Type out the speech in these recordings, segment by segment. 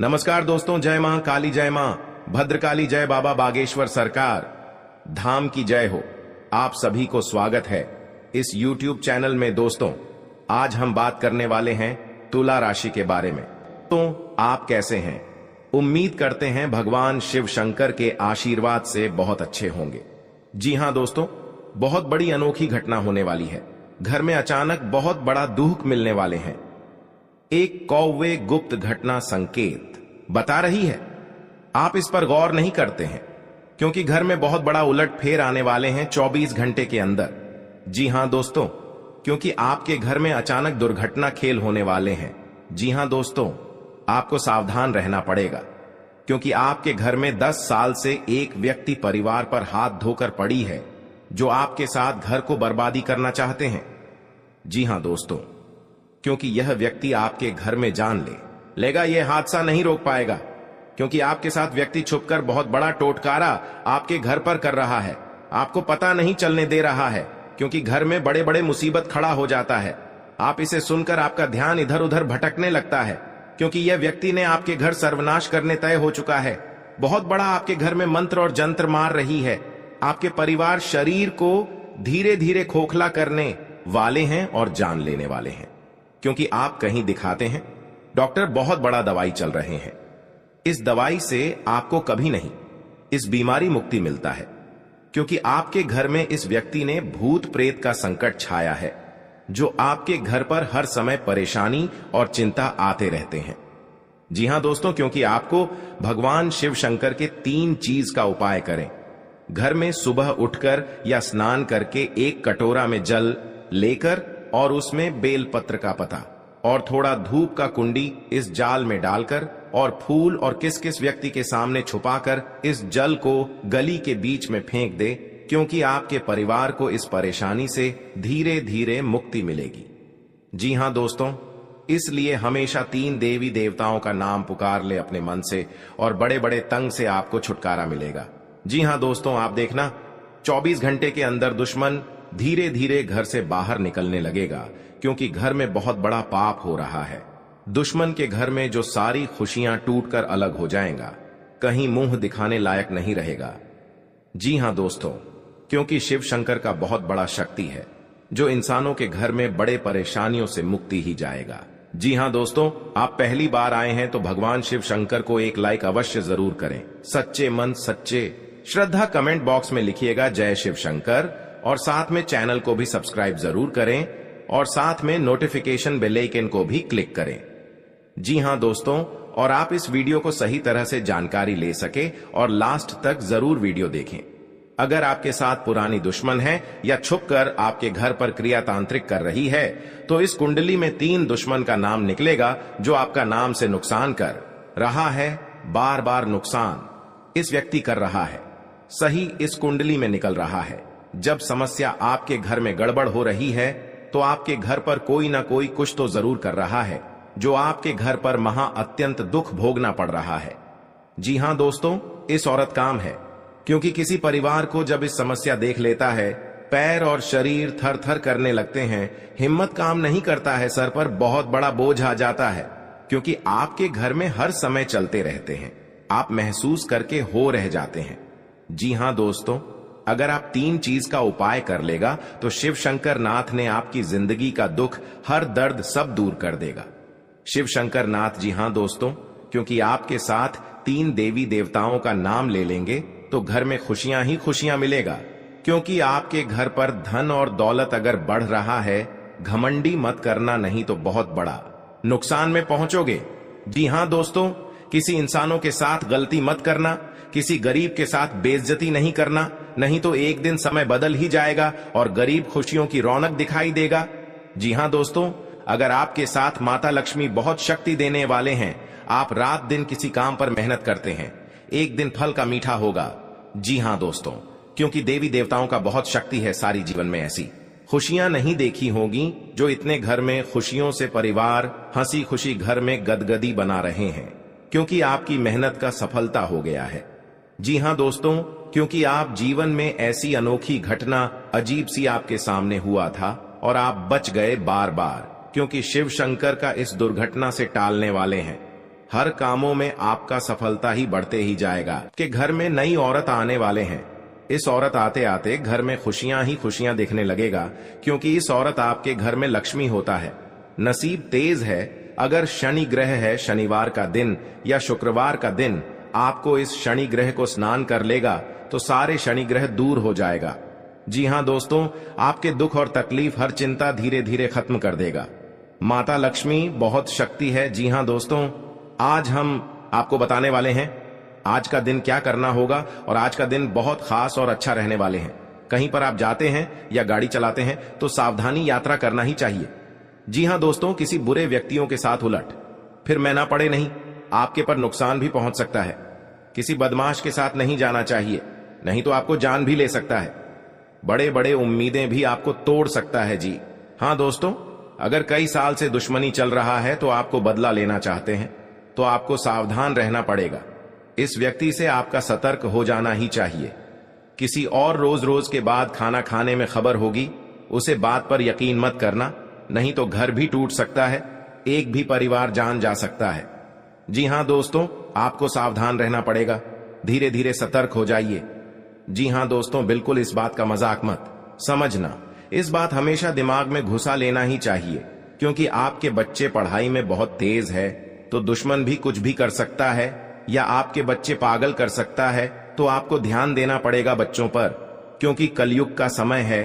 नमस्कार दोस्तों, जय मां काली, जय मां भद्रकाली, जय बाबा बागेश्वर सरकार, धाम की जय हो। आप सभी को स्वागत है इस YouTube चैनल में। दोस्तों, आज हम बात करने वाले हैं तुला राशि के बारे में। तो आप कैसे हैं? उम्मीद करते हैं भगवान शिव शंकर के आशीर्वाद से बहुत अच्छे होंगे। जी हां दोस्तों, बहुत बड़ी अनोखी घटना होने वाली है। घर में अचानक बहुत बड़ा दुख मिलने वाले हैं। एक कौवे गुप्त घटना संकेत बता रही है। आप इस पर गौर नहीं करते हैं क्योंकि घर में बहुत बड़ा उलटफेर आने वाले हैं 24 घंटे के अंदर। जी हां दोस्तों, क्योंकि आपके घर में अचानक दुर्घटना खेल होने वाले हैं। जी हां दोस्तों, आपको सावधान रहना पड़ेगा क्योंकि आपके घर में 10 साल से एक व्यक्ति परिवार पर हाथ धोकर पड़ी है जो आपके साथ घर को बर्बादी करना चाहते हैं। जी हां दोस्तों, क्योंकि यह व्यक्ति आपके घर में जान लेगा, यह हादसा नहीं रोक पाएगा क्योंकि आपके साथ व्यक्ति छुपकर बहुत बड़ा टोटकारा आपके घर पर कर रहा है। आपको पता नहीं चलने दे रहा है क्योंकि घर में बड़े बड़े मुसीबत खड़ा हो जाता है। आप इसे सुनकर आपका ध्यान इधर उधर भटकने लगता है क्योंकि यह व्यक्ति ने आपके घर सर्वनाश करने तय हो चुका है। बहुत बड़ा आपके घर में मंत्र और जंत्र मार रही है। आपके परिवार शरीर को धीरे धीरे खोखला करने वाले हैं और जान लेने वाले हैं क्योंकि आप कहीं दिखाते हैं डॉक्टर बहुत बड़ा दवाई चल रहे हैं। इस दवाई से आपको कभी नहीं इस बीमारी मुक्ति मिलता है क्योंकि आपके घर में इस व्यक्ति ने भूत प्रेत का संकट छाया है जो आपके घर पर हर समय परेशानी और चिंता आते रहते हैं। जी हां दोस्तों, क्योंकि आपको भगवान शिव शंकर के 3 चीज का उपाय करें। घर में सुबह उठकर या स्नान करके एक कटोरा में जल लेकर और उसमें बेलपत्र का पता और थोड़ा धूप का कुंडी इस जाल में डालकर और फूल और किस किस व्यक्ति के सामने छुपाकर इस जल को गली के बीच में फेंक दे क्योंकि आपके परिवार को इस परेशानी से धीरे धीरे मुक्ति मिलेगी। जी हां दोस्तों, इसलिए हमेशा 3 देवी देवताओं का नाम पुकार ले अपने मन से और बड़े बड़े तंग से आपको छुटकारा मिलेगा। जी हां दोस्तों, आप देखना 24 घंटे के अंदर दुश्मन धीरे धीरे घर से बाहर निकलने लगेगा क्योंकि घर में बहुत बड़ा पाप हो रहा है। दुश्मन के घर में जो सारी खुशियां टूटकर अलग हो जाएगा, कहीं मुंह दिखाने लायक नहीं रहेगा। जी हां दोस्तों, क्योंकि शिव शंकर का बहुत बड़ा शक्ति है जो इंसानों के घर में बड़े परेशानियों से मुक्ति ही जाएगा। जी हां दोस्तों, आप पहली बार आए हैं तो भगवान शिव शंकर को एक लाइक अवश्य जरूर करें। सच्चे मन सच्चे श्रद्धा कमेंट बॉक्स में लिखिएगा जय शिव शंकर और साथ में चैनल को भी सब्सक्राइब जरूर करें और साथ में नोटिफिकेशन बेल आइकन को भी क्लिक करें। जी हां दोस्तों, और आप इस वीडियो को सही तरह से जानकारी ले सके और लास्ट तक जरूर वीडियो देखें। अगर आपके साथ पुरानी दुश्मन है या छुपकर आपके घर पर क्रिया तांत्रिक कर रही है तो इस कुंडली में 3 दुश्मन का नाम निकलेगा जो आपका नाम से नुकसान कर रहा है। बार बार नुकसान इस व्यक्ति कर रहा है, सही इस कुंडली में निकल रहा है। जब समस्या आपके घर में गड़बड़ हो रही है तो आपके घर पर कोई ना कोई कुछ तो जरूर कर रहा है जो आपके घर पर महा अत्यंत दुख भोगना पड़ रहा है। जी हां दोस्तों, इस औरत काम है क्योंकि किसी परिवार को जब इस समस्या देख लेता है पैर और शरीर थर थर करने लगते हैं, हिम्मत काम नहीं करता है, सर पर बहुत बड़ा बोझ आ जाता है क्योंकि आपके घर में हर समय चलते रहते हैं। आप महसूस करके हो रह जाते हैं। जी हां दोस्तों, अगर आप 3 चीज का उपाय कर लेगा तो शिव शंकर नाथ ने आपकी जिंदगी का दुख हर दर्द सब दूर कर देगा। शिव शंकर नाथ, जी हां दोस्तों, क्योंकि आपके साथ 3 देवी देवताओं का नाम ले लेंगे तो घर में खुशियां ही खुशियां मिलेगा क्योंकि आपके घर पर धन और दौलत अगर बढ़ रहा है, घमंडी मत करना नहीं तो बहुत बड़ा नुकसान में पहुंचोगे। जी हां दोस्तों, किसी इंसानों के साथ गलती मत करना, किसी गरीब के साथ बेइज्जती नहीं करना, नहीं तो एक दिन समय बदल ही जाएगा और गरीब खुशियों की रौनक दिखाई देगा। जी हां दोस्तों, अगर आपके साथ माता लक्ष्मी बहुत शक्ति देने वाले हैं, आप रात दिन किसी काम पर मेहनत करते हैं, एक दिन फल का मीठा होगा। जी हां दोस्तों, क्योंकि देवी देवताओं का बहुत शक्ति है सारी जीवन में। ऐसी खुशियां नहीं देखी होगी जो इतने घर में खुशियों से परिवार हंसी खुशी घर में गदगदी बना रहे हैं क्योंकि आपकी मेहनत का सफलता हो गया है। जी हां दोस्तों, क्योंकि आप जीवन में ऐसी अनोखी घटना अजीब सी आपके सामने हुआ था और आप बच गए बार बार क्योंकि शिव शंकर का इस दुर्घटना से टालने वाले हैं। हर कामों में आपका सफलता ही बढ़ते ही जाएगा कि घर में नई औरत आने वाले हैं। इस औरत आते आते घर में खुशियां ही खुशियां दिखने लगेगा, क्योंकि इस औरत आपके घर में लक्ष्मी होता है। नसीब तेज है। अगर शनि ग्रह है, शनिवार का दिन या शुक्रवार का दिन आपको इस शनि ग्रह को स्नान कर लेगा तो सारे शनि ग्रह दूर हो जाएगा। जी हां दोस्तों, आपके दुख और तकलीफ, हर चिंता धीरे धीरे खत्म कर देगा। माता लक्ष्मी बहुत शक्ति है। जी हां दोस्तों, आज हम आपको बताने वाले हैं आज का दिन क्या करना होगा, और आज का दिन बहुत खास और अच्छा रहने वाले हैं। कहीं पर आप जाते हैं या गाड़ी चलाते हैं तो सावधानी यात्रा करना ही चाहिए। जी हां दोस्तों, किसी बुरे व्यक्तियों के साथ उलट फिर मैं ना पड़े नहीं, आपके पर नुकसान भी पहुंच सकता है। किसी बदमाश के साथ नहीं जाना चाहिए, नहीं तो आपको जान भी ले सकता है। बड़े बड़े उम्मीदें भी आपको तोड़ सकता है। जी हां दोस्तों, अगर कई साल से दुश्मनी चल रहा है तो आपको बदला लेना चाहते हैं तो आपको सावधान रहना पड़ेगा। इस व्यक्ति से आपका सतर्क हो जाना ही चाहिए। किसी और रोज रोज के बाद खाना खाने में खबर होगी, उसे बात पर यकीन मत करना, नहीं तो घर भी टूट सकता है, एक भी परिवार जान जा सकता है। जी हां दोस्तों, आपको सावधान रहना पड़ेगा, धीरे धीरे सतर्क हो जाइए। जी हां दोस्तों, बिल्कुल इस बात का मजाक मत समझना, इस बात हमेशा दिमाग में घुसा लेना ही चाहिए, क्योंकि आपके बच्चे पढ़ाई में बहुत तेज है तो दुश्मन भी कुछ भी कर सकता है, या आपके बच्चे पागल कर सकता है, तो आपको ध्यान देना पड़ेगा बच्चों पर, क्योंकि कलयुग का समय है।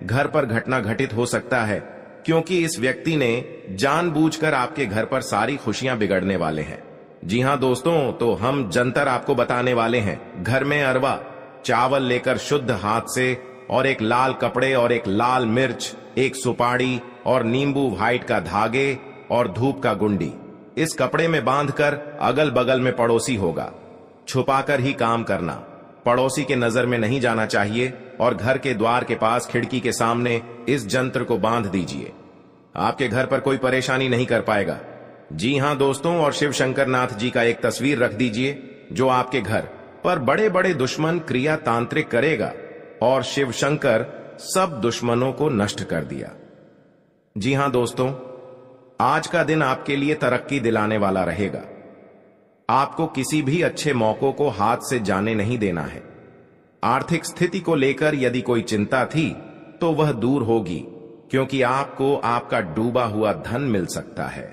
घर पर घटना घटित हो सकता है, क्योंकि इस व्यक्ति ने जानबूझकर आपके घर पर सारी खुशियां बिगड़ने वाले हैं। जी हां दोस्तों, तो हम जंतर आपको बताने वाले हैं। घर में अरवा चावल लेकर शुद्ध हाथ से, और एक लाल कपड़े और एक लाल मिर्च, एक सुपारी और नींबू व्हाइट का धागे और धूप का गुंडी इस कपड़े में बांधकर अगल बगल में पड़ोसी होगा, छुपाकर ही काम करना। पड़ोसी के नजर में नहीं जाना चाहिए, और घर के द्वार के पास खिड़की के सामने इस जंत्र को बांध दीजिए। आपके घर पर कोई परेशानी नहीं कर पाएगा। जी हां दोस्तों, और शिव शंकर नाथ जी का एक तस्वीर रख दीजिए, जो आपके घर पर बड़े बड़े दुश्मन क्रिया तांत्रिक करेगा, और शिव शंकर सब दुश्मनों को नष्ट कर दिया। जी हां दोस्तों, आज का दिन आपके लिए तरक्की दिलाने वाला रहेगा। आपको किसी भी अच्छे मौकों को हाथ से जाने नहीं देना है। आर्थिक स्थिति को लेकर यदि कोई चिंता थी तो वह दूर होगी, क्योंकि आपको आपका डूबा हुआ धन मिल सकता है।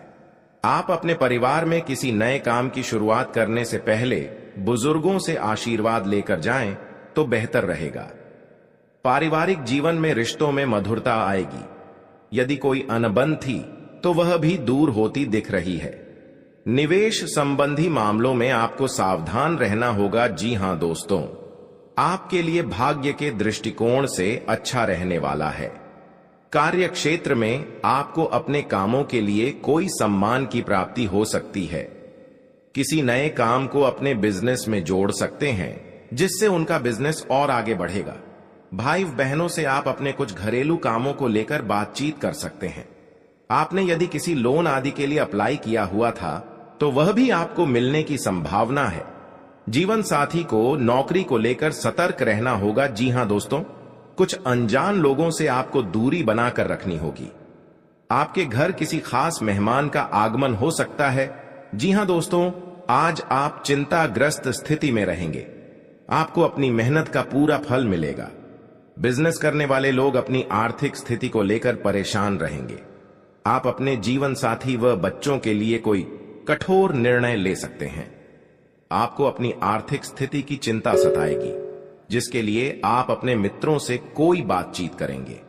आप अपने परिवार में किसी नए काम की शुरुआत करने से पहले बुजुर्गों से आशीर्वाद लेकर जाएं तो बेहतर रहेगा। पारिवारिक जीवन में रिश्तों में मधुरता आएगी। यदि कोई अनबन थी तो वह भी दूर होती दिख रही है। निवेश संबंधी मामलों में आपको सावधान रहना होगा। जी हां दोस्तों, आपके लिए भाग्य के दृष्टिकोण से अच्छा रहने वाला है। कार्य क्षेत्र में आपको अपने कामों के लिए कोई सम्मान की प्राप्ति हो सकती है। किसी नए काम को अपने बिजनेस में जोड़ सकते हैं, जिससे उनका बिजनेस और आगे बढ़ेगा। भाई बहनों से आप अपने कुछ घरेलू कामों को लेकर बातचीत कर सकते हैं। आपने यदि किसी लोन आदि के लिए अप्लाई किया हुआ था तो वह भी आपको मिलने की संभावना है। जीवन साथी को नौकरी को लेकर सतर्क रहना होगा। जी हां दोस्तों, कुछ अनजान लोगों से आपको दूरी बनाकर रखनी होगी। आपके घर किसी खास मेहमान का आगमन हो सकता है। जी हां दोस्तों, आज आप चिंताग्रस्त स्थिति में रहेंगे। आपको अपनी मेहनत का पूरा फल मिलेगा। बिजनेस करने वाले लोग अपनी आर्थिक स्थिति को लेकर परेशान रहेंगे। आप अपने जीवन साथी व बच्चों के लिए कोई कठोर निर्णय ले सकते हैं। आपको अपनी आर्थिक स्थिति की चिंता सताएगी, जिसके लिए आप अपने मित्रों से कोई बातचीत करेंगे।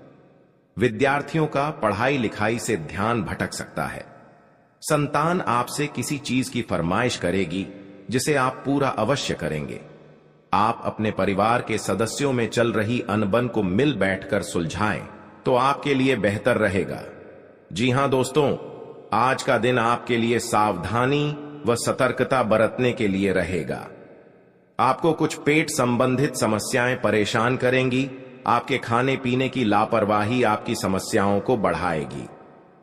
विद्यार्थियों का पढ़ाई लिखाई से ध्यान भटक सकता है। संतान आपसे किसी चीज की फरमाइश करेगी, जिसे आप पूरा अवश्य करेंगे। आप अपने परिवार के सदस्यों में चल रही अनबन को मिल बैठकर सुलझाएं तो आपके लिए बेहतर रहेगा। जी हां दोस्तों, आज का दिन आपके लिए सावधानी व सतर्कता बरतने के लिए रहेगा। आपको कुछ पेट संबंधित समस्याएं परेशान करेंगी। आपके खाने पीने की लापरवाही आपकी समस्याओं को बढ़ाएगी।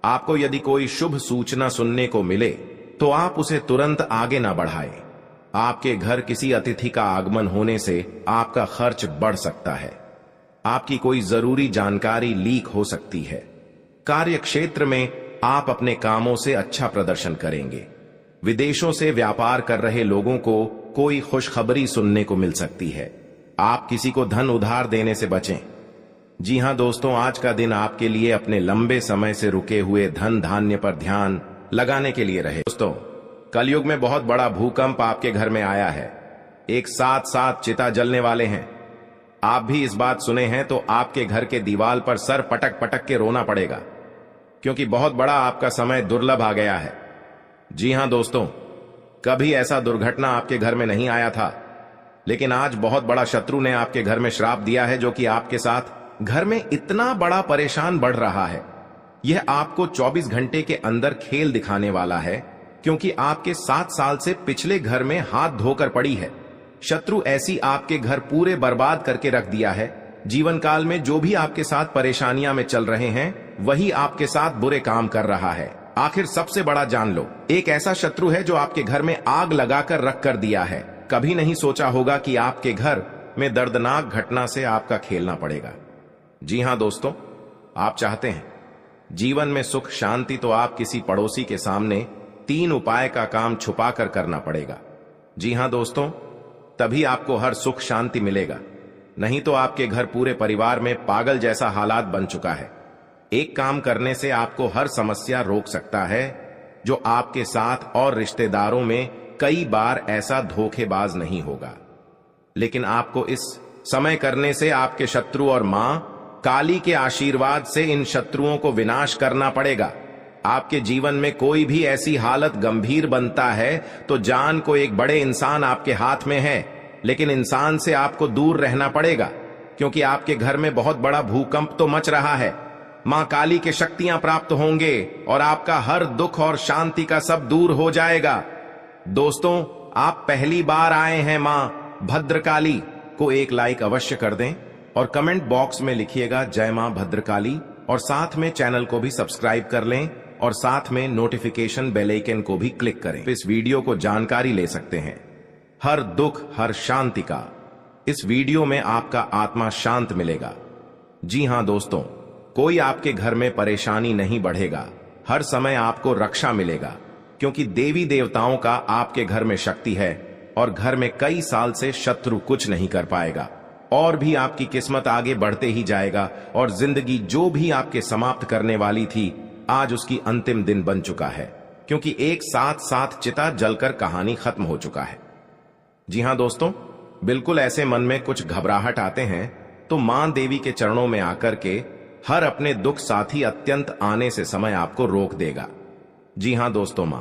आपको यदि कोई शुभ सूचना सुनने को मिले तो आप उसे तुरंत आगे ना बढ़ाएं। आपके घर किसी अतिथि का आगमन होने से आपका खर्च बढ़ सकता है। आपकी कोई जरूरी जानकारी लीक हो सकती है। कार्य क्षेत्र में आप अपने कामों से अच्छा प्रदर्शन करेंगे। विदेशों से व्यापार कर रहे लोगों को कोई खुशखबरी सुनने को मिल सकती है। आप किसी को धन उधार देने से बचें। जी हां दोस्तों, आज का दिन आपके लिए अपने लंबे समय से रुके हुए धन धान्य पर ध्यान लगाने के लिए रहे। दोस्तों, कलयुग में बहुत बड़ा भूकंप आपके घर में आया है। एक साथ साथ चिता जलने वाले हैं। आप भी इस बात सुने हैं तो आपके घर के दीवार पर सर पटक पटक के रोना पड़ेगा, क्योंकि बहुत बड़ा आपका समय दुर्लभ आ गया है। जी हां दोस्तों, कभी ऐसा दुर्घटना आपके घर में नहीं आया था, लेकिन आज बहुत बड़ा शत्रु ने आपके घर में श्राप दिया है, जो कि आपके साथ घर में इतना बड़ा परेशान बढ़ रहा है। यह आपको 24 घंटे के अंदर खेल दिखाने वाला है, क्योंकि आपके 7 साल से पिछले घर में हाथ धोकर पड़ी है। शत्रु ऐसी आपके घर पूरे बर्बाद करके रख दिया है। जीवन काल में जो भी आपके साथ परेशानियां में चल रहे हैं, वही आपके साथ बुरे काम कर रहा है। आखिर सबसे बड़ा जान लो, एक ऐसा शत्रु है जो आपके घर में आग लगाकर रख कर दिया है। कभी नहीं सोचा होगा कि आपके घर में दर्दनाक घटना से आपका खेलना पड़ेगा। जी हां दोस्तों, आप चाहते हैं जीवन में सुख शांति, तो आप किसी पड़ोसी के सामने 3 उपाय का काम छुपाकर करना पड़ेगा। जी हां दोस्तों, तभी आपको हर सुख शांति मिलेगा। नहीं तो आपके घर पूरे परिवार में पागल जैसा हालात बन चुका है। एक काम करने से आपको हर समस्या रोक सकता है, जो आपके साथ और रिश्तेदारों में कई बार ऐसा धोखेबाज नहीं होगा। लेकिन आपको इस समय करने से आपके शत्रु और मां काली के आशीर्वाद से इन शत्रुओं को विनाश करना पड़ेगा। आपके जीवन में कोई भी ऐसी हालत गंभीर बनता है तो जान को एक बड़े इंसान आपके हाथ में है, लेकिन इंसान से आपको दूर रहना पड़ेगा, क्योंकि आपके घर में बहुत बड़ा भूकंप तो मच रहा है। मां काली के शक्तियां प्राप्त होंगे और आपका हर दुख और शांति का सब दूर हो जाएगा। दोस्तों, आप पहली बार आए हैं मां भद्रकाली को एक लाइक अवश्य कर दें और कमेंट बॉक्स में लिखिएगा जय मां भद्रकाली, और साथ में चैनल को भी सब्सक्राइब कर लें और साथ में नोटिफिकेशन बेल आइकन को भी क्लिक करें। इस वीडियो को जानकारी ले सकते हैं हर दुख हर शांति का। इस वीडियो में आपका आत्मा शांत मिलेगा। जी हां दोस्तों, कोई आपके घर में परेशानी नहीं बढ़ेगा। हर समय आपको रक्षा मिलेगा, क्योंकि देवी देवताओं का आपके घर में शक्ति है और घर में कई साल से शत्रु कुछ नहीं कर पाएगा। और भी आपकी किस्मत आगे बढ़ते ही जाएगा और जिंदगी जो भी आपके समाप्त करने वाली थी, आज उसकी अंतिम दिन बन चुका है, क्योंकि एक साथ साथ चिता जलकर कहानी खत्म हो चुका है। जी हां दोस्तों, बिल्कुल ऐसे मन में कुछ घबराहट आते हैं तो मां देवी के चरणों में आकर के हर अपने दुख साथी अत्यंत आने से समय आपको रोक देगा। जी हां दोस्तों, मां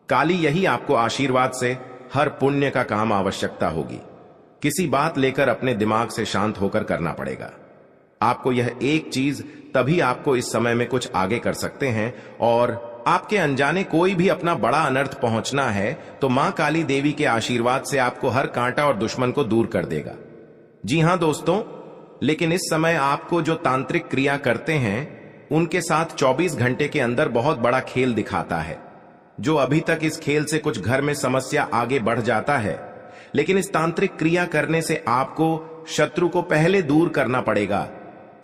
काली यही आपको आशीर्वाद से हर पुण्य का काम आवश्यकता होगी। किसी बात लेकर अपने दिमाग से शांत होकर करना पड़ेगा। आपको यह एक चीज तभी आपको इस समय में कुछ आगे कर सकते हैं, और आपके अनजाने कोई भी अपना बड़ा अनर्थ पहुंचना है तो मां काली देवी के आशीर्वाद से आपको हर कांटा और दुश्मन को दूर कर देगा। जी हां दोस्तों, लेकिन इस समय आपको जो तांत्रिक क्रिया करते हैं उनके साथ 24 घंटे के अंदर बहुत बड़ा खेल दिखाता है। जो अभी तक इस खेल से कुछ घर में समस्या आगे बढ़ जाता है, लेकिन इस तांत्रिक क्रिया करने से आपको शत्रु को पहले दूर करना पड़ेगा,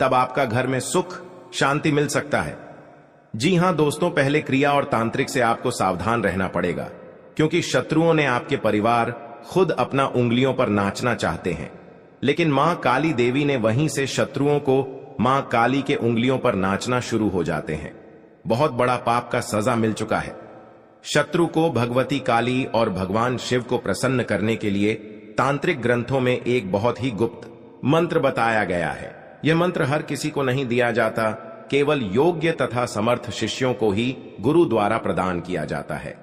तब आपका घर में सुख शांति मिल सकता है। जी हां दोस्तों, पहले क्रिया और तांत्रिक से आपको सावधान रहना पड़ेगा, क्योंकि शत्रुओं ने आपके परिवार खुद अपना उंगलियों पर नाचना चाहते हैं, लेकिन मां काली देवी ने वहीं से शत्रुओं को मां काली के उंगलियों पर नाचना शुरू हो जाते हैं। बहुत बड़ा पाप का सजा मिल चुका है। शत्रु को भगवती काली और भगवान शिव को प्रसन्न करने के लिए तांत्रिक ग्रंथों में एक बहुत ही गुप्त मंत्र बताया गया है। यह मंत्र हर किसी को नहीं दिया जाता, केवल योग्य तथा समर्थ शिष्यों को ही गुरु द्वारा प्रदान किया जाता है।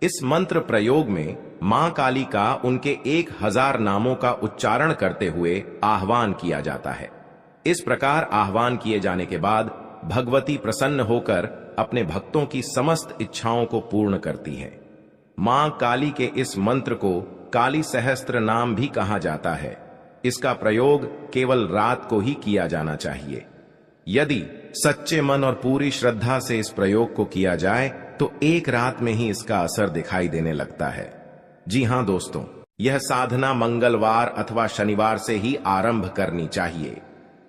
इस मंत्र प्रयोग में मां काली का उनके 1000 नामों का उच्चारण करते हुए आह्वान किया जाता है। इस प्रकार आह्वान किए जाने के बाद भगवती प्रसन्न होकर अपने भक्तों की समस्त इच्छाओं को पूर्ण करती है। मां काली के इस मंत्र को काली सहस्त्र नाम भी कहा जाता है। इसका प्रयोग केवल रात को ही किया जाना चाहिए। यदि सच्चे मन और पूरी श्रद्धा से इस प्रयोग को किया जाए तो एक रात में ही इसका असर दिखाई देने लगता है। जी हां दोस्तों, यह साधना मंगलवार अथवा शनिवार से ही आरंभ करनी चाहिए।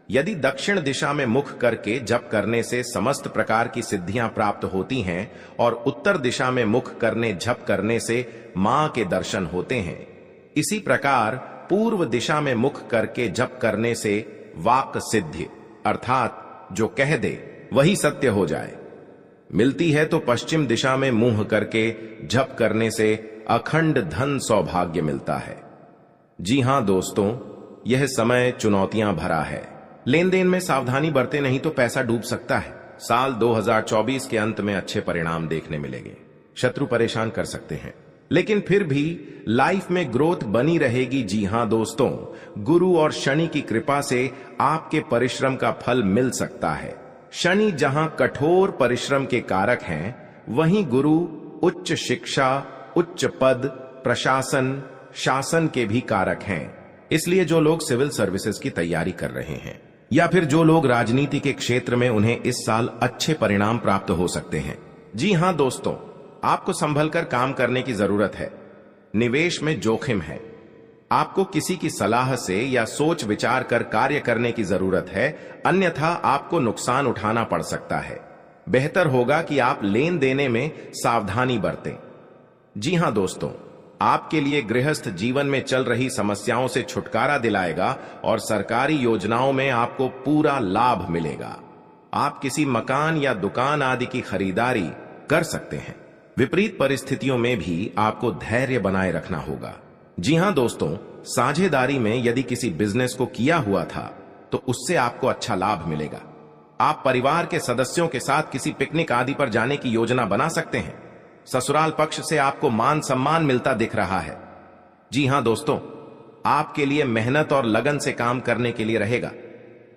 यदि दक्षिण दिशा में मुख करके जप करने से समस्त प्रकार की सिद्धियां प्राप्त होती हैं और उत्तर दिशा में मुख करने जप करने से मां के दर्शन होते हैं, इसी प्रकार पूर्व दिशा में मुख करके जप करने से वाक सिद्धि अर्थात जो कह दे वही सत्य हो जाए मिलती है, तो पश्चिम दिशा में मुंह करके जप करने से अखंड धन सौभाग्य मिलता है। जी हां दोस्तों, यह समय चुनौतियां भरा है। लेन देन में सावधानी बरते नहीं तो पैसा डूब सकता है। साल 2024 के अंत में अच्छे परिणाम देखने मिलेंगे। शत्रु परेशान कर सकते हैं, लेकिन फिर भी लाइफ में ग्रोथ बनी रहेगी। जी हां दोस्तों, गुरु और शनि की कृपा से आपके परिश्रम का फल मिल सकता है। शनि जहां कठोर परिश्रम के कारक हैं, वहीं गुरु उच्च शिक्षा, उच्च पद, प्रशासन, शासन के भी कारक हैं। इसलिए जो लोग सिविल सर्विसेज की तैयारी कर रहे हैं या फिर जो लोग राजनीति के क्षेत्र में, उन्हें इस साल अच्छे परिणाम प्राप्त हो सकते हैं। जी हां दोस्तों, आपको संभल कर काम करने की जरूरत है। निवेश में जोखिम है। आपको किसी की सलाह से या सोच विचार कर कार्य करने की जरूरत है, अन्यथा आपको नुकसान उठाना पड़ सकता है। बेहतर होगा कि आप लेन देने में सावधानी बरतें। जी हां दोस्तों, आपके लिए गृहस्थ जीवन में चल रही समस्याओं से छुटकारा दिलाएगा और सरकारी योजनाओं में आपको पूरा लाभ मिलेगा। आप किसी मकान या दुकान आदि की खरीदारी कर सकते हैं। विपरीत परिस्थितियों में भी आपको धैर्य बनाए रखना होगा। जी हां दोस्तों, साझेदारी में यदि किसी बिजनेस को किया हुआ था तो उससे आपको अच्छा लाभ मिलेगा। आप परिवार के सदस्यों के साथ किसी पिकनिक आदि पर जाने की योजना बना सकते हैं। ससुराल पक्ष से आपको मान सम्मान मिलता दिख रहा है। जी हां दोस्तों, आपके लिए मेहनत और लगन से काम करने के लिए रहेगा।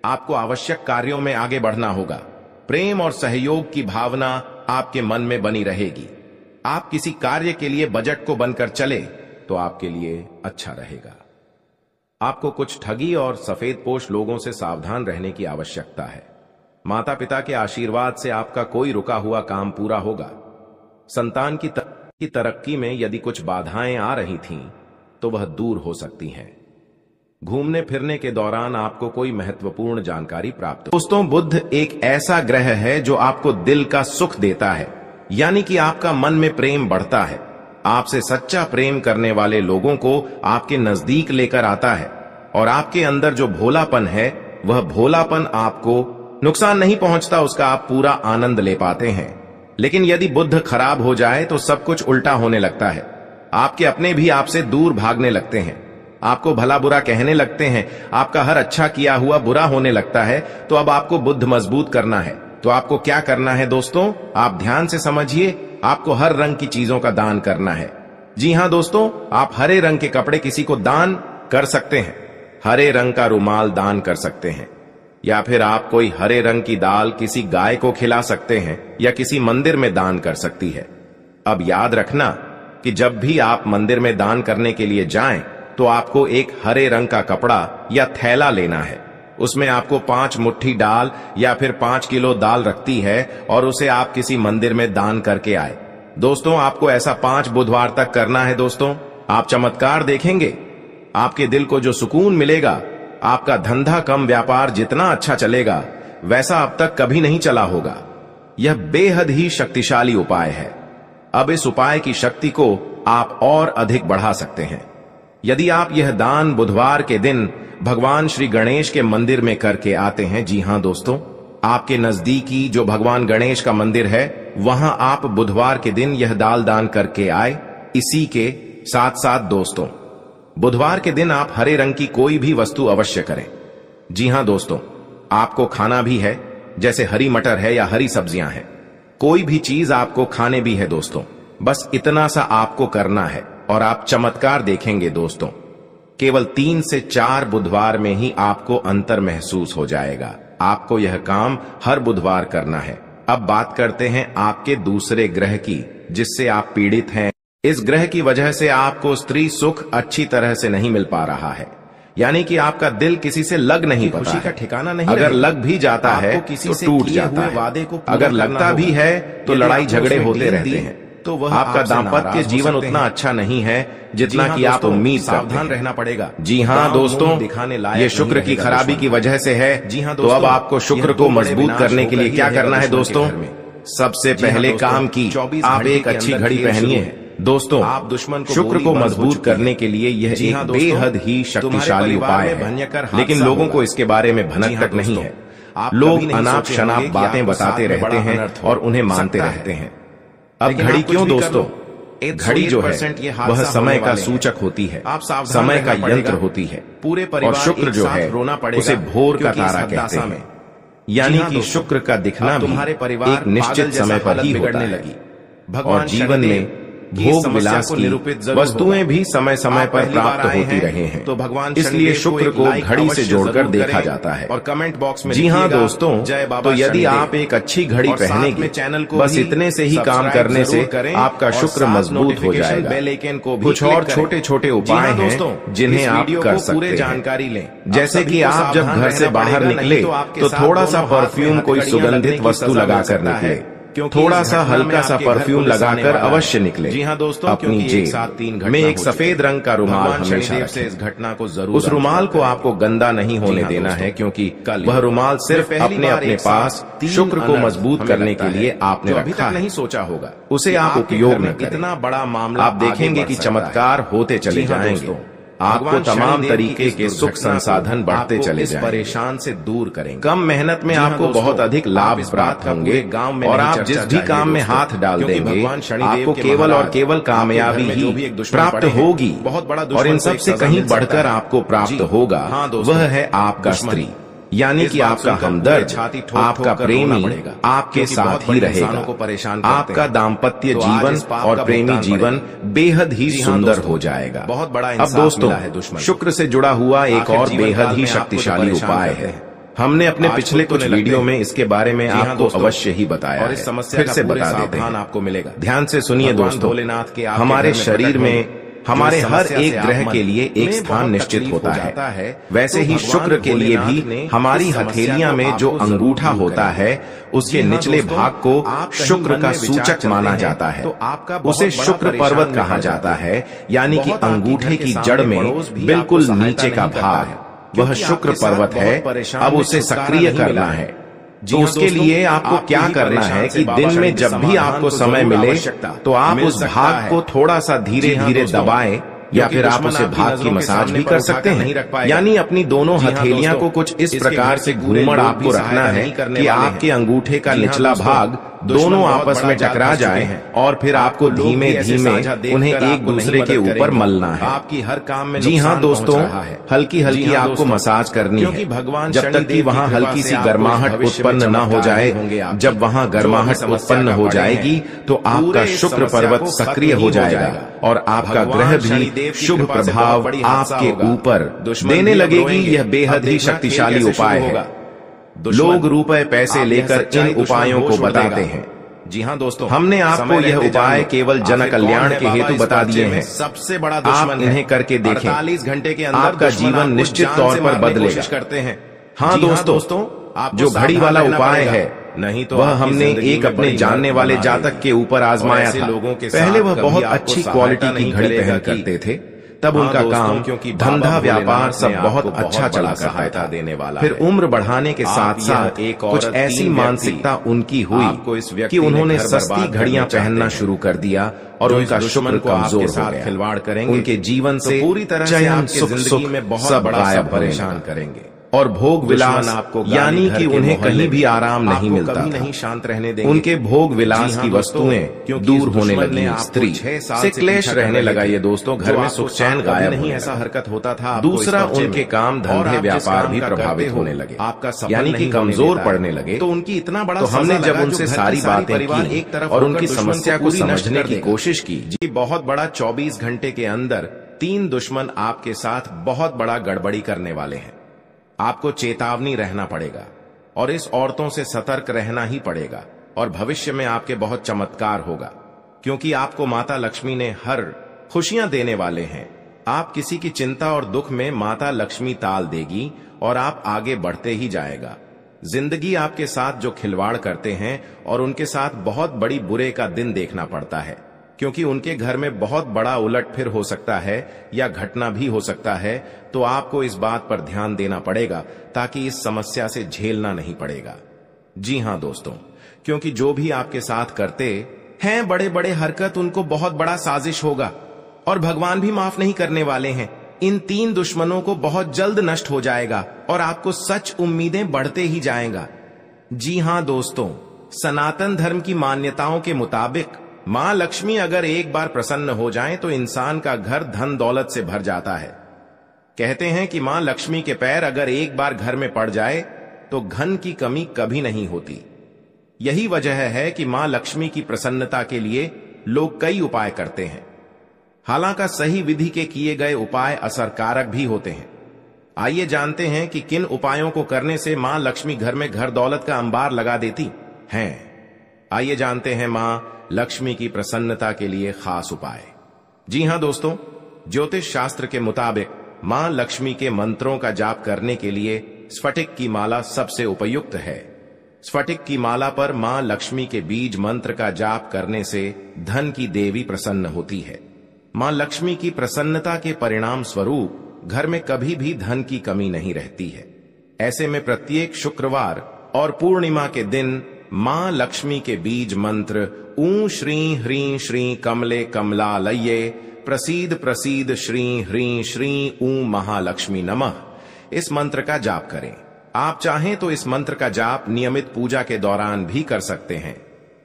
आपको आवश्यक कार्यों में आगे बढ़ना होगा। प्रेम और सहयोग की भावना आपके मन में बनी रहेगी। आप किसी कार्य के लिए बजट को बनकर चले तो आपके लिए अच्छा रहेगा। आपको कुछ ठगी और सफेदपोश लोगों से सावधान रहने की आवश्यकता है। माता पिता के आशीर्वाद से आपका कोई रुका हुआ काम पूरा होगा। संतान की तरक्की में यदि कुछ बाधाएं आ रही थीं, तो वह दूर हो सकती हैं। घूमने फिरने के दौरान आपको कोई महत्वपूर्ण जानकारी प्राप्त हो। दोस्तों, बुध एक ऐसा ग्रह है जो आपको दिल का सुख देता है, यानी कि आपका मन में प्रेम बढ़ता है। आपसे सच्चा प्रेम करने वाले लोगों को आपके नजदीक लेकर आता है और आपके अंदर जो भोलापन है, वह भोलापन आपको नुकसान नहीं पहुंचता, उसका आप पूरा आनंद ले पाते हैं। लेकिन यदि बुध खराब हो जाए तो सब कुछ उल्टा होने लगता है। आपके अपने भी आपसे दूर भागने लगते हैं, आपको भला बुरा कहने लगते हैं, आपका हर अच्छा किया हुआ बुरा होने लगता है। तो अब आपको बुद्ध मजबूत करना है। तो आपको क्या करना है दोस्तों, आप ध्यान से समझिए। आपको हर रंग की चीजों का दान करना है। जी हां दोस्तों, आप हरे रंग के कपड़े किसी को दान कर सकते हैं। हरे रंग का रुमाल दान कर सकते हैं, या फिर आप कोई हरे रंग की दाल किसी गाय को खिला सकते हैं या किसी मंदिर में दान कर सकती है। अब याद रखना कि जब भी आप मंदिर में दान करने के लिए जाएं, तो आपको एक हरे रंग का कपड़ा या थैला लेना है। उसमें आपको 5 मुट्ठी दाल या फिर 5 किलो दाल रखती है और उसे आप किसी मंदिर में दान करके आए। दोस्तों, आपको ऐसा 5 बुधवार तक करना है। दोस्तों, आप चमत्कार देखेंगे। आपके दिल को जो सुकून मिलेगा, आपका धंधा कम व्यापार जितना अच्छा चलेगा, वैसा अब तक कभी नहीं चला होगा। यह बेहद ही शक्तिशाली उपाय है। अब इस उपाय की शक्ति को आप और अधिक बढ़ा सकते हैं। यदि आप यह दान बुधवार के दिन भगवान श्री गणेश के मंदिर में करके आते हैं, जी हां दोस्तों, आपके नजदीकी जो भगवान गणेश का मंदिर है, वहां आप बुधवार के दिन यह दाल दान करके आए। इसी के साथ साथ दोस्तों, बुधवार के दिन आप हरे रंग की कोई भी वस्तु अवश्य करें। जी हां दोस्तों, आपको खाना भी है, जैसे हरी मटर है या हरी सब्जियां हैं। कोई भी चीज आपको खाने भी है दोस्तों। बस इतना सा आपको करना है और आप चमत्कार देखेंगे दोस्तों। केवल 3 से 4 बुधवार में ही आपको अंतर महसूस हो जाएगा। आपको यह काम हर बुधवार करना है। अब बात करते हैं आपके दूसरे ग्रह की, जिससे आप पीड़ित हैं। इस ग्रह की वजह से आपको स्त्री सुख अच्छी तरह से नहीं मिल पा रहा है, यानी कि आपका दिल किसी से लग नहीं पाता, खुशी का ठिकाना नहीं। अगर लग भी जाता है तो किसी से टूट जाता है। वादे को अगर लगता भी है तो लड़ाई झगड़े होते रहते हैं। तो वह आपका दाम्पत्य जीवन उतना अच्छा नहीं है जितना कि आप उम्मीद करते हैं। सावधान रहना पड़ेगा। जी हाँ दोस्तों, ये शुक्र की खराबी की वजह से है। जी हाँ, तो अब आपको शुक्र को मजबूत करने के लिए क्या करना है दोस्तों? सबसे पहले काम की आप एक अच्छी घड़ी पहनिए। दोस्तों, आप दुश्मन को शुक्र को मजबूत करने के लिए यह एक बेहद ही शक्तिशाली उपाय है, लेकिन लोगों को इसके बारे में भनक तक नहीं है। लोग अनाप शनाप बातें बताते रहते हैं और उन्हें मानते रहते हैं। अब घड़ी क्यों दोस्तों? घड़ी जो है वह समय का सूचक होती है, समय का यंत्र होती है। पूरे और शुक्र जो है उसे भोर का तारा कहते हैं। यानी कि शुक्र का दिखना भी एक निश्चित समय पर ही होता है। और जीवन में भोग विलास की वस्तुएं भी समय समय पर प्राप्त होती रहे हैं, तो भगवान इसलिए शुक्र को घड़ी से जोड़कर देखा जाता है। और कमेंट बॉक्स में जी हाँ दोस्तों, तो यदि आप एक अच्छी घड़ी पहनेंगे, चैनल को बस इतने से ही काम करने से आपका शुक्र मजबूत हो जाएगा। कुछ और छोटे छोटे उपाय हैं जिन्हें आप कर सकते हैं। जानकारी लें, जैसे कि आप जब घर से बाहर निकले तो थोड़ा सा परफ्यूम, कोई सुगंधित वस्तु लगाकर निकले। थोड़ा सा हल्का सा परफ्यूम लगाकर अवश्य निकले। जी हाँ दोस्तों, अपनी जेब में एक सफेद रंग का रुमाल हमेशा रखें। इस घटना को जरूर, उस रुमाल को आपको गंदा नहीं होने देना है, क्योंकि वह रुमाल सिर्फ अपने पास शुक्र को मजबूत करने के लिए आपने रखा नहीं सोचा होगा। उसे आप उपयोग न करें। इतना बड़ा मामला आप देखेंगे कि चमत्कार होते चले जाएंगे। आपको तमाम तरीके के सुख संसाधन बढ़ते चले जाएंगे, परेशान से दूर करेंगे। कम मेहनत में आपको बहुत अधिक लाभ प्राप्त होंगे और आप जिस भी काम में हाथ डाल देंगे आपको केवल और केवल कामयाबी ही प्राप्त होगी। बहुत बड़ा और इन सब से कहीं बढ़कर आपको प्राप्त होगा वह है आपका स्त्री, यानी कि आपका हमदर्द, आपका प्रेमी आपके साथ ही रहेगा। आपका दाम्पत्य जीवन और प्रेमी जीवन बेहद ही सुंदर हो जाएगा। बहुत बड़ा अब दोस्तों, शुक्र से जुड़ा हुआ एक और बेहद ही शक्तिशाली उपाय है। हमने अपने पिछले कुछ वीडियो में इसके बारे में आपको अवश्य ही बताया है, फिर से बता देते हैं, आपको मिलेगा। ध्यान से सुनिए दोस्तों, हमारे शरीर में हमारे हर एक ग्रह के लिए एक स्थान निश्चित होता है। वैसे ही शुक्र के लिए भी हमारी हथेलियां में जो अंगूठा होता है उसके निचले भाग को शुक्र का सूचक माना जाता है। उसे शुक्र पर्वत कहा जाता है, यानी कि अंगूठे की जड़ में बिल्कुल नीचे का भाग वह शुक्र पर्वत है। अब उसे सक्रिय करना है, तो उसके लिए आपको क्या करना है कि दिन में जब भी आपको समय मिले तो आप उस भाग को थोड़ा सा धीरे धीरे दबाएं, या फिर आप उसे भाग की मसाज भी कर सकते हैं। यानी अपनी दोनों हथेलियां को कुछ इस प्रकार से घूमड़ आपको रखना है कि आपके अंगूठे का निचला भाग दोनों आपस में टकरा जाए और फिर आपको धीमे धीमे उन्हें एक दूसरे के ऊपर मलना है। आपकी हर काम में जी हाँ दोस्तों, हल्की हल्की आपको मसाज करनी है, भगवान जब तक कि वहाँ हल्की सी गर्माहट उत्पन्न न हो जाए। जब वहाँ गर्माहट उत्पन्न हो जाएगी तो आपका शुक्र पर्वत सक्रिय हो जाएगा और आपका ग्रह भी शुभ प्रभाव आपके ऊपर देने लगेगी। यह बेहद ही शक्तिशाली उपाय है। लोग रुपए पैसे लेकर इन उपायों को बताते हैं। जी हाँ दोस्तों, हमने आपको यह उपाय केवल जन कल्याण के हेतु बता दिए हैं। सबसे बड़ा दुश्मन इन्हें करके देखें, 48 घंटे के अंदर आपका जीवन निश्चित तौर पर बदलेगा। करते हैं हाँ दोस्तों, जो घड़ी वाला उपाय है नहीं तो वह हमने एक अपने जानने वाले जातक के ऊपर आजमाया था। पहले वह बहुत अच्छी क्वालिटी की घड़ी पहन करते थे, तब उनका काम क्योंकि धंधा व्यापार सब बहुत अच्छा चला करता था देने वाला। फिर उम्र बढ़ाने के साथ साथ कुछ ऐसी मानसिकता उनकी हुई कि उन्होंने सस्ती घड़ियां पहनना शुरू कर दिया और उनका शुक्र कमजोर हो गया। खिलवाड़ करेंगे, उनके जीवन से पूरी तरह चयन सुख में बहुत बड़ा परेशान करेंगे और भोग विलास आपको, यानी कि उन्हें कहीं भी आराम नहीं मिलता, कभी नहीं शांत रहने देंगे। उनके भोग विलास की वस्तुएं दूर होने लगी, स्त्री से क्लेश रहने लगा। ये दोस्तों, घर में सुख चैन गायब नहीं, ऐसा हरकत होता था। दूसरा, उनके काम धंधे व्यापार भी प्रभावित होने लगे, आपका यानी कि कमजोर पड़ने लगे। तो उनकी इतना बड़ा, तो हमने जब उनसे सारी बातें की एक तरफ और उनकी समस्या को समझने की कोशिश की, जी बहुत बड़ा 24 घंटे के अंदर 3 दुश्मन आपके साथ बहुत बड़ा गड़बड़ी करने वाले हैं। आपको चेतावनी रहना पड़ेगा और इस औरतों से सतर्क रहना ही पड़ेगा और भविष्य में आपके बहुत चमत्कार होगा, क्योंकि आपको माता लक्ष्मी ने हर खुशियां देने वाले हैं। आप किसी की चिंता और दुख में माता लक्ष्मी ताल देगी और आप आगे बढ़ते ही जाएगा। जिंदगी आपके साथ जो खिलवाड़ करते हैं और उनके साथ बहुत बड़ी बुरे का दिन देखना पड़ता है। क्योंकि उनके घर में बहुत बड़ा उलटफेर हो सकता है या घटना भी हो सकता है। तो आपको इस बात पर ध्यान देना पड़ेगा ताकि इस समस्या से झेलना नहीं पड़ेगा। जी हां दोस्तों, क्योंकि जो भी आपके साथ करते हैं बड़े बड़े हरकत, उनको बहुत बड़ा साजिश होगा और भगवान भी माफ नहीं करने वाले हैं। इन 3 दुश्मनों को बहुत जल्द नष्ट हो जाएगा और आपको सच उम्मीदें बढ़ते ही जाएगा। जी हां दोस्तों, सनातन धर्म की मान्यताओं के मुताबिक मां लक्ष्मी अगर एक बार प्रसन्न हो जाएं तो इंसान का घर धन दौलत से भर जाता है। कहते हैं कि मां लक्ष्मी के पैर अगर एक बार घर में पड़ जाए तो धन की कमी कभी नहीं होती। यही वजह है कि मां लक्ष्मी की प्रसन्नता के लिए लोग कई उपाय करते हैं। हालांकि सही विधि के किए गए उपाय असरकारक भी होते हैं। आइए जानते हैं कि किन उपायों को करने से मां लक्ष्मी घर में घर दौलत का अंबार लगा देती हैं। आइए जानते हैं मां लक्ष्मी की प्रसन्नता के लिए खास उपाय। जी हां दोस्तों, ज्योतिष शास्त्र के मुताबिक मां लक्ष्मी के मंत्रों का जाप करने के लिए स्फटिक की माला सबसे उपयुक्त है। स्फटिक की माला पर मां लक्ष्मी के बीज मंत्र का जाप करने से धन की देवी प्रसन्न होती है। मां लक्ष्मी की प्रसन्नता के परिणाम स्वरूप घर में कभी भी धन की कमी नहीं रहती है। ऐसे में प्रत्येक शुक्रवार और पूर्णिमा के दिन मां लक्ष्मी के बीज मंत्र ऊ श्री ह्रीं श्री कमले कमलालये प्रसीद प्रसीद श्री ह्रीं श्री ऊ महालक्ष्मी नमः, इस मंत्र का जाप करें। आप चाहें तो इस मंत्र का जाप नियमित पूजा के दौरान भी कर सकते हैं।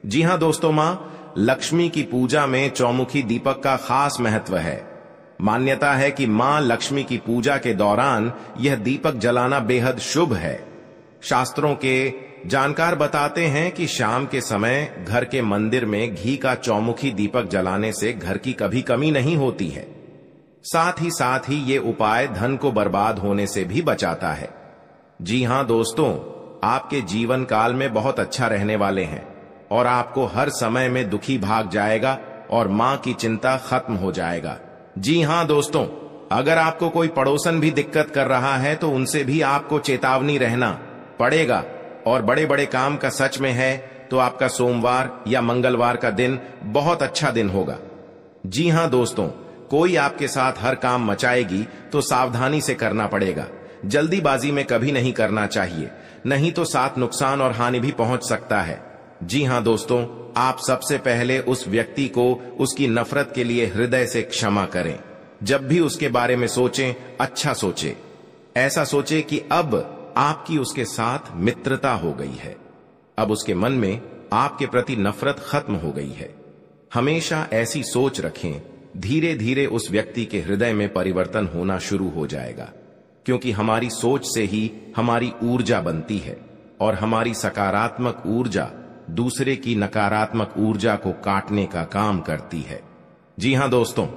जी हां दोस्तों, मां लक्ष्मी की पूजा में चौमुखी दीपक का खास महत्व है। मान्यता है कि मां लक्ष्मी की पूजा के दौरान यह दीपक जलाना बेहद शुभ है। शास्त्रों के जानकार बताते हैं कि शाम के समय घर के मंदिर में घी का चौमुखी दीपक जलाने से घर की कभी कमी नहीं होती है। साथ ही ये उपाय धन को बर्बाद होने से भी बचाता है। जी हां दोस्तों, आपके जीवन काल में बहुत अच्छा रहने वाले हैं और आपको हर समय में दुखी भाग जाएगा और मां की चिंता खत्म हो जाएगा। जी हां दोस्तों, अगर आपको कोई पड़ोसन भी दिक्कत कर रहा है तो उनसे भी आपको चेतावनी रहना पड़ेगा। और बड़े बड़े काम का सच में है तो आपका सोमवार या मंगलवार का दिन बहुत अच्छा दिन होगा। जी हां दोस्तों, कोई आपके साथ हर काम मचाएगी तो सावधानी से करना पड़ेगा। जल्दीबाजी में कभी नहीं करना चाहिए, नहीं तो साथ नुकसान और हानि भी पहुंच सकता है। जी हां दोस्तों, आप सबसे पहले उस व्यक्ति को उसकी नफरत के लिए हृदय से क्षमा करें। जब भी उसके बारे में सोचें, अच्छा सोचें। ऐसा सोचें कि अब आपकी उसके साथ मित्रता हो गई है, अब उसके मन में आपके प्रति नफरत खत्म हो गई है। हमेशा ऐसी सोच रखें, धीरे धीरे उस व्यक्ति के हृदय में परिवर्तन होना शुरू हो जाएगा, क्योंकि हमारी सोच से ही हमारी ऊर्जा बनती है और हमारी सकारात्मक ऊर्जा दूसरे की नकारात्मक ऊर्जा को काटने का काम करती है। जी हां दोस्तों,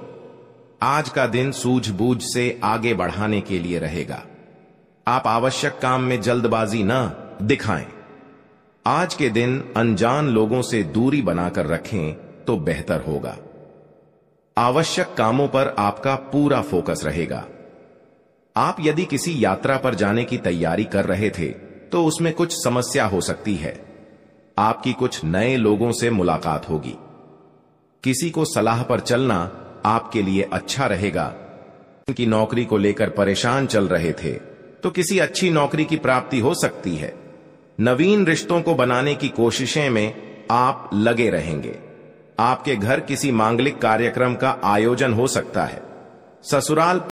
आज का दिन सूझबूझ से आगे बढ़ाने के लिए रहेगा। आप आवश्यक काम में जल्दबाजी न दिखाएं। आज के दिन अनजान लोगों से दूरी बनाकर रखें तो बेहतर होगा। आवश्यक कामों पर आपका पूरा फोकस रहेगा। आप यदि किसी यात्रा पर जाने की तैयारी कर रहे थे तो उसमें कुछ समस्या हो सकती है। आपकी कुछ नए लोगों से मुलाकात होगी। किसी को सलाह पर चलना आपके लिए अच्छा रहेगा। उनकी नौकरी को लेकर परेशान चल रहे थे तो किसी अच्छी नौकरी की प्राप्ति हो सकती है। नवीन रिश्तों को बनाने की कोशिशें में आप लगे रहेंगे। आपके घर किसी मांगलिक कार्यक्रम का आयोजन हो सकता है। ससुराल